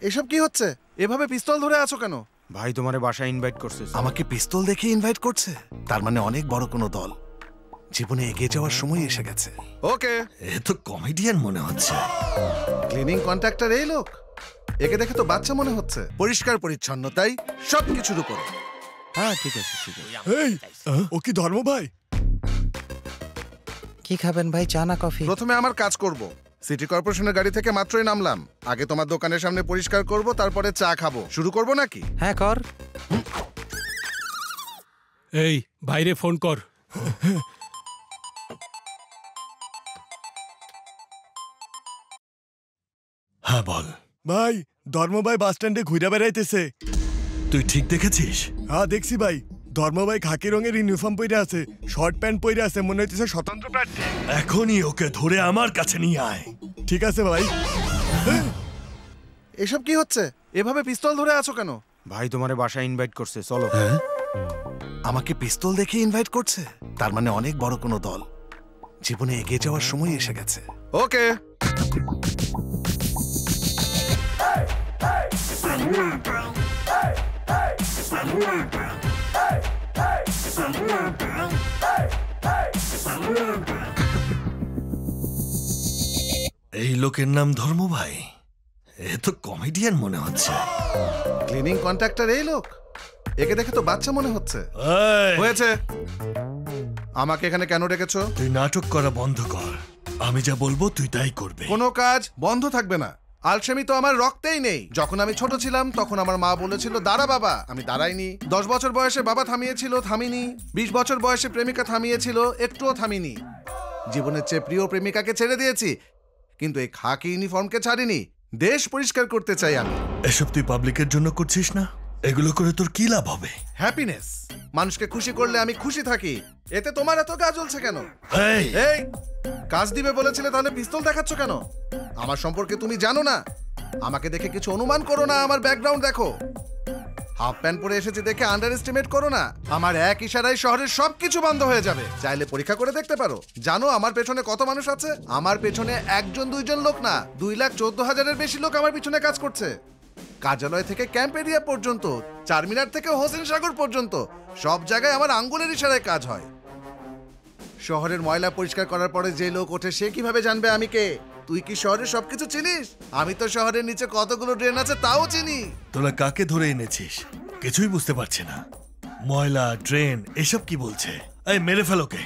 এসব কি হচ্ছে? এভাবে পিস্তল ধরে আছো কেন? ভাই তোমারে বাসায় ইনভাইট করছে। আমাকে পিস্তল দেখে ইনভাইট করছে? তার মানে অনেক বড় কোনো দল। জীবনে এগিয়ে যাওয়ার সময় এসে গেছে। ওকে, এ তো কমেডিয়ান মনে হচ্ছে। ক্লিনিং কন্ট্রাক্টর এই লোক? একে দেখে তো বাচ্চা মনে হচ্ছে। পরিষ্কার পরিচ্ছন্নতাই সব কিছুর উপরে। হ্যাঁ ঠিক আছে ঠিক আছে। এই ও কি ধর্ম ভাই? কি খাবেন ভাই, চা না কফি? প্রথমে আমার কাজ করব। সিটি কর্পোরেশনের গাড়ি থেকে মাত্রই নামলাম। আগে তোমার দোকানের সামনে পরিষ্কার করব, তারপরে চা খাবো। শুরু করব নাকি? হ্যাঁ কর। এই বাইরে ফোন কর। হ্যাঁ বল ভাই, ধর্ম ভাই বাস স্ট্যান্ডে ঘুরে বেড়াইতেছে। তুই ঠিক দেখেছিস? হ্যাঁ দেখছি ভাই। ধর্ম ভাই খাকি রঙের ইউনিফর্ম পরে আছে, শর্ট প্যান্ট পরে আছে, মনে হইতেছে স্বতন্ত্র প্রার্থী। এখনই ওকে ধরে আমার কাছে নিয়ে আয়। ঠিক আছে ভাই। এসব কি হচ্ছে? এভাবে পিস্তল ধরে আছো কেন? ভাই তোমারে বাসায় ইনভাইট করছে, চলো। আমাকে পিস্তল দেখে ইনভাইট করছে? তার মানে অনেক বড় কোনো দল। জীবনে এগিয়ে যাওয়ার সময় এসে গেছে। ওকে, এই লোকের নাম ধর্ম ভাই? এ তো কমেডিয়ান মনে হচ্ছে। ক্লিনিং কন্ট্রাক্টর এই লোক? একে দেখে তো বাচ্চা মনে হচ্ছে। এই, হয়েছে। আমাকে এখানে কেন ডেকেছো? তুই নাটক করা বন্ধ কর। আমি যা বলবো তুই তাই করবে। কোনো কাজ বন্ধ থাকবে না। আলসেমি তো আমার রক্তেই নেই। যখন আমি ছোট ছিলাম তখন আমার মা বলেছিল দাঁড়া বাবা, আমি দাঁড়াইনি। 10 বছর বয়সে বাবা থামিয়েছিল, থামিনি। 20 বছর বয়সে প্রেমিকা থামিয়েছিল, একটুও থামিনি। জীবনের চেয়ে প্রিয় প্রেমিকাকে ছেড়ে দিয়েছি, কিন্তু এই খাকি ইউনিফর্মকে ছাড়িনি। দেশ পরিষ্কার করতে চাই আমি। এসব তুই পাবলিকের জন্য করছিস না? এগুলো করে তোর কি লাভ হবে? হ্যাপিনেস। মানুষকে খুশি করলে আমি খুশি থাকি। এতে তোমার এত গা জ্বলছে কেন? এই এই কাজ দিবে বলেছিলে, তাহলে পিস্তল দেখাচ্ছ কেন? আমার সম্পর্কে তুমি জানো না। আমাকে দেখে কিছু অনুমান করো না। আমার ব্যাকগ্রাউন্ড দেখো। হাফ প্যান্ট পরে এসেছি দেখে আন্ডার এস্টিমেট করো না। আমার এক ইশারায় শহরের সবকিছু বন্ধ হয়ে যাবে। চাইলে পরীক্ষা করে দেখতে পারো। জানো আমার পেছনে কত মানুষ আছে? আমার পেছনে একজন দুইজন লোক না, 2,14,000-এর বেশি লোক আমার পিছনে কাজ করছে। কার্যালয় থেকে ক্যাম্প এরিয়া পর্যন্ত, চারমিনার থেকে হোসেন সাগর পর্যন্ত সব জায়গায় আমার আঙ্গুলের ইশারায় কাজ হয়। শহরের ময়লা পরিষ্কার করার পরে যে লোক ওঠে সে কিভাবে জানবে আমি কে? তুই কি শহরের সবকিছু চিনিস? আমি তো শহরের নিচে কতগুলো ড্রেন আছে তাও চিনি। তোরা কাকে ধরে এনেছিস? কিছুই বুঝতে পারছি না। ময়লা, ড্রেন, এসব কি বলছে? এই মেরে ফেলোকে।